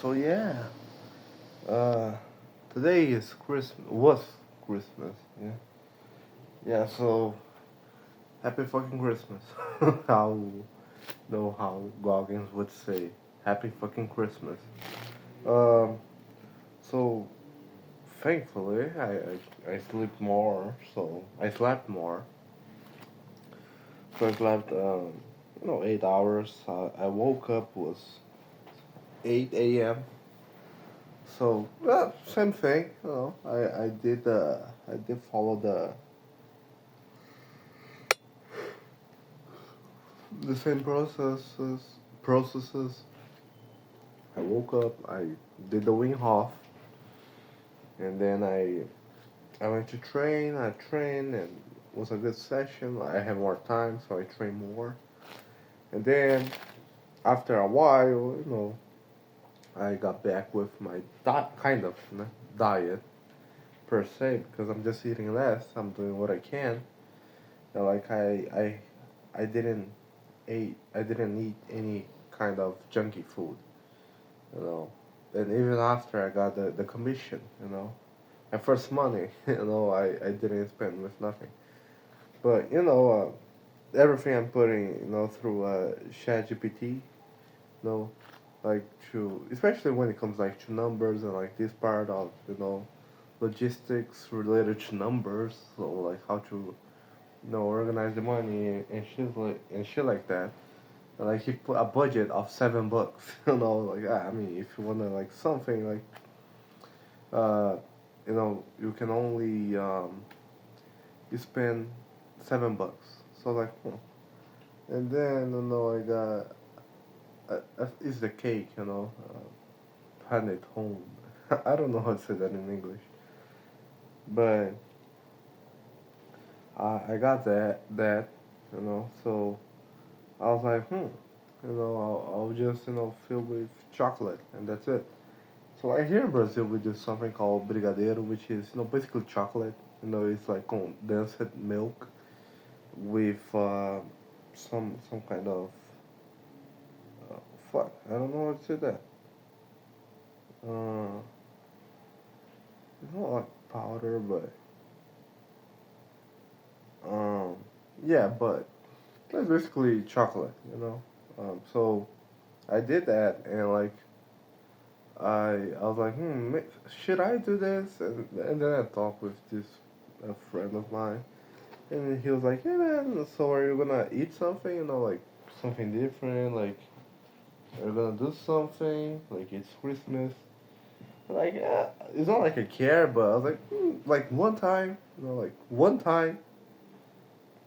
So yeah, uh, today is Christmas. Was Christmas? Yeah, yeah. So happy fucking Christmas. how know how Goggins would say happy fucking Christmas. Um. So thankfully, I sleep more. So I slept more. So I slept 8 hours. I woke up was 8 a.m. So well, same thing. I did follow the same processes. I woke up, I did the wing half, and then I went to train. I trained, and it was a good session. I had more time, so I trained more. And then after a while, I got back with my kind of diet per se because I'm just eating less. I'm doing what I can. And like I didn't eat any kind of junky food. you know. And even after I got the commission, my first money, I didn't spend with nothing. But everything I'm putting, through ChatGPT, know, like to especially when it comes like to numbers and like this part of logistics related to numbers, so like how to organize the money and shit like that. Like he put a budget of $7. Like I mean, if you wanna like something like uh, you can only you spend $7. So like, and then I got is the cake, pan at home. I don't know how to say that in English, but I got that. So I was like, I'll just fill with chocolate and that's it. So like here in Brazil, we do something called brigadeiro, which is basically chocolate. It's like condensed milk with some kind of uh, fuck. I don't know how to say that. Uh, it's not like powder, but um, yeah, but it's basically chocolate. So I did that, and like I was like, should I do this? And then I talked with this a friend of mine. And he was like, "Yeah, man. So are you gonna eat something? Like something different? Like are you gonna do something? Like it's Christmas." Like it's not like I care, but I was like one time, like one time,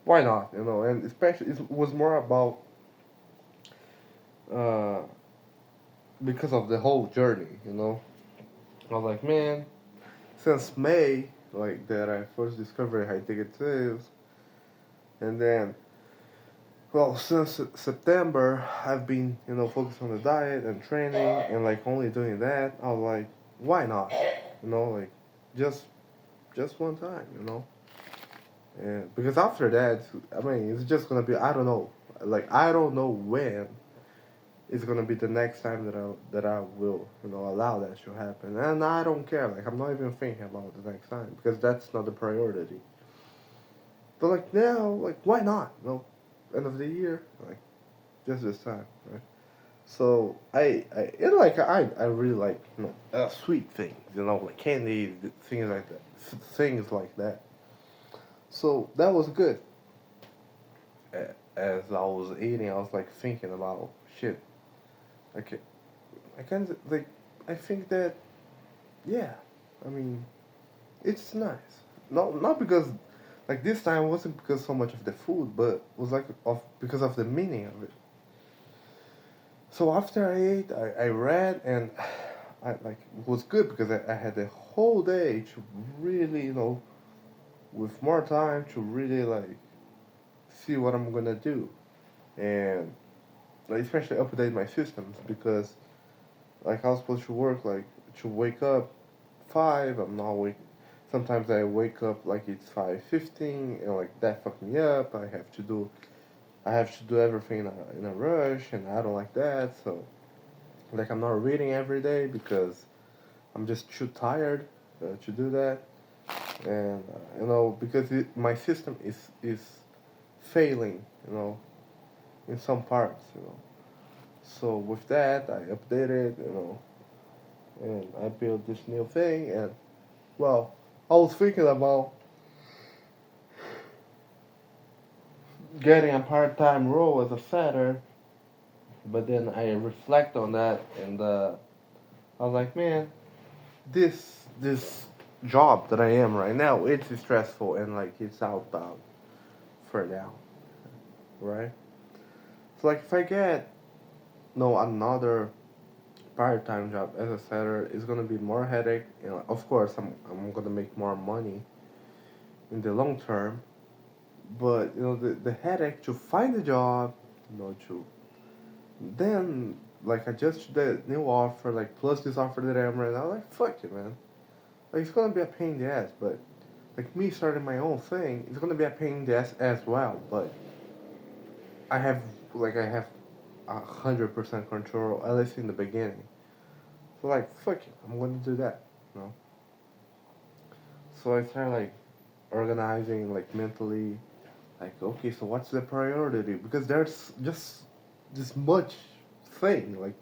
why not? And especially it was more about uh because of the whole journey. I was like, man, since May, like that I first discovered how big it is, and then well, since September, I've been, focused on the diet and training and like only doing that. I was like, why not? Like just just one time. And because after that, I mean, it's just gonna be I don't know, like I don't know when it's gonna be the next time that I will allow that to happen, and I don't care. Like I'm not even thinking about the next time because that's not the priority. But like now, like why not? End of the year, like just this time, right? So I really like sweet things, like candy, things like that. So that was good. As I was eating, I was like thinking about shit. Like I kind of like I think that yeah, I mean it's nice. Not because like this time wasn't because so much of the food, but was like of because of the meaning of it. So after I ate, I read and I like it was good because I had the whole day to really, with more time to really like see what I'm gonna do and like especially update my systems because like I was supposed to work like to wake up 5. I'm not wake. Sometimes I wake up like it's 5:15 and like that fucked me up. I have to do everything in a rush and I don't like that. So Like I'm not reading every day because I'm just too tired to do that, and because my system is failing, in some parts. So with that, I updated, and I built this new thing, and well, I was thinking about getting a part-time role as a setter, but then I reflect on that, and I was like, man, this job that I am right now, it's stressful and like it's outbound for now, right? So like if I get no another part-time job as a setter, it's gonna be more headache, and of course I'm gonna make more money in the long term, but the headache to find a job, to then like adjust the new offer, like plus this offer that I'm right now, like fuck it, man. Like it's gonna be a pain in the ass, but like me starting my own thing, it's gonna be a pain in the ass as well. But I have I have 100% control, at least in the beginning. So like fuck it, I'm gonna do that, you know. So I start like organizing like mentally, like okay, so what's the priority? Because there's just this much thing, like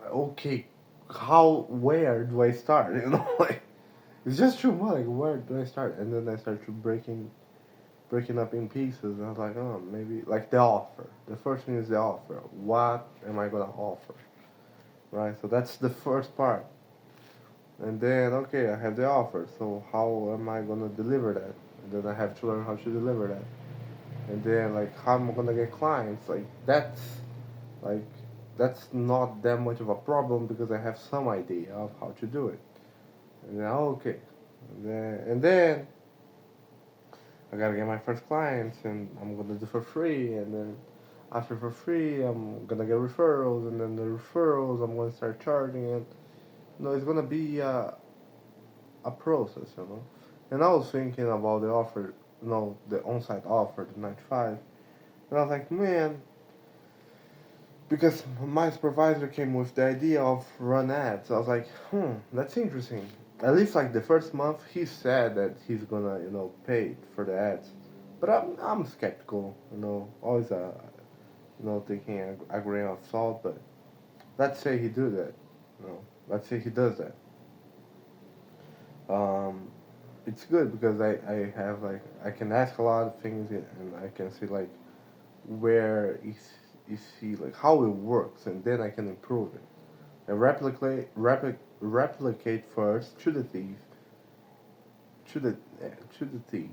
okay, where do I start? Like it's just too much. Like where do I start? And then I start to breaking up in pieces. And I was like, oh, maybe like the offer. The first thing is the offer. What am I gonna offer? Right. So that's the first part. And then okay, I have the offer. So how am I gonna deliver that? And then I have to learn how to deliver that. And then like how am I gonna get clients? Like that's not that much of a problem because I have some idea of how to do it. And then okay. And then I gotta get my first clients, and I'm gonna do for free, and then after for free, I'm gonna get referrals, and then the referrals, I'm gonna start charging it. It's gonna be a process. And I was thinking about the offer, the on-site offer, the 95, and I was like, man, because my supervisor came with the idea of run ads. I was like, that's interesting. At least like the first month, he said that he's gonna, pay for the ads. But I'm skeptical, always taking a grain of salt. But let's say he do that, let's say he does that. Um, it's good because I have like I can ask a lot of things and I can see like where is he like how it works, and then I can improve it and replicate first to the to the thief,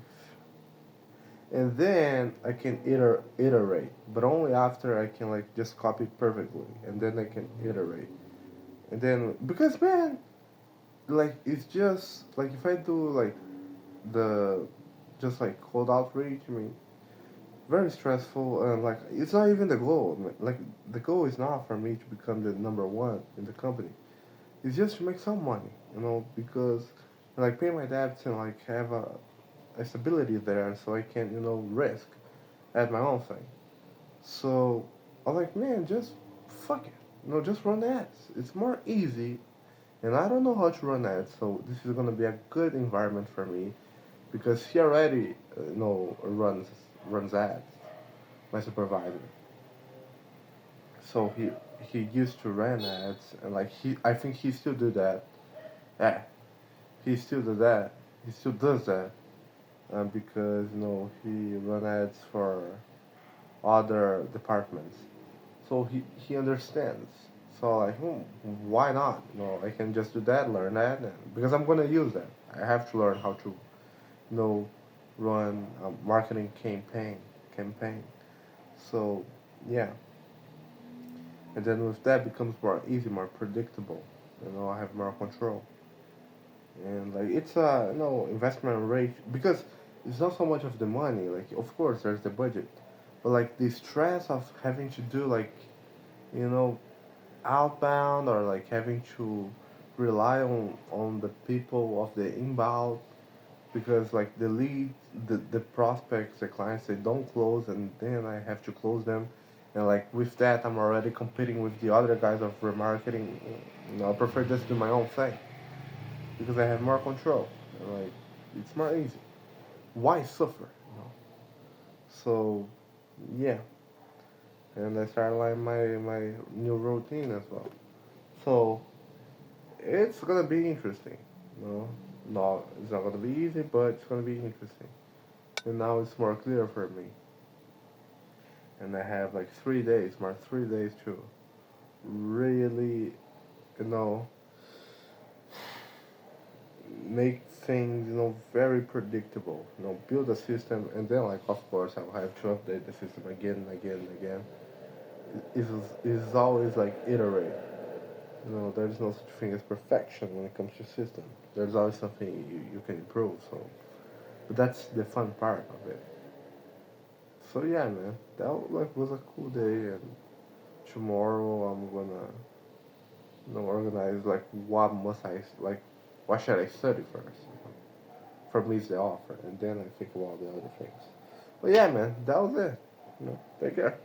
and then I can iterate, but only after I can like just copy perfectly, and then I can iterate, and then because man, like it's just like if I do like the just like cold outreach, I mean very stressful, and like it's not even the goal. Like the goal is not for me to become the number one in the company. It's just to make some money, because like pay my debts and like have a stability there, so I can risk at my own thing. So I'm like, man, just fuck it, just run ads. It's more easy, and I don't know how to run ads, so this is gonna be a good environment for me because he already runs ads, my supervisor. So he used to run ads, and like I think he still do that. Yeah, he still do that. He still does that, because he run ads for other departments. So he understands. So like, why not? I can just do that, learn that, because I'm gonna use that. I have to learn how to, you know, run a marketing campaign. So yeah, and then with that becomes more easy, more predictable. I have more control, and like it's a investment rate because it's not so much of the money. Like of course there's the budget, but like the stress of having to do like you know outbound or like having to rely on the people of the inbound because like the prospects, the clients, they don't close, and then I have to close them, And like with that, I'm already competing with the other guys of remarketing. I prefer just do my own thing because I have more control. And like it's more easy. Why suffer? So yeah, and I started like my new routine as well. So it's gonna be interesting. No, it's not gonna be easy, but it's gonna be interesting. And now it's more clear for me. And I have like 3 days, more 3 days to really, you know, make things, very predictable. Build a system, and then like of course I'll have to update the system again and again and again. It's always like iterate. There's no such thing as perfection when it comes to system. There's always something you can improve. So, but that's the fun part of it. So yeah, man, that like was a cool day, and tomorrow I'm gonna organize like what should I study first. For me, it's the offer, and then I think about the other things. But yeah, man, that was it. Take care.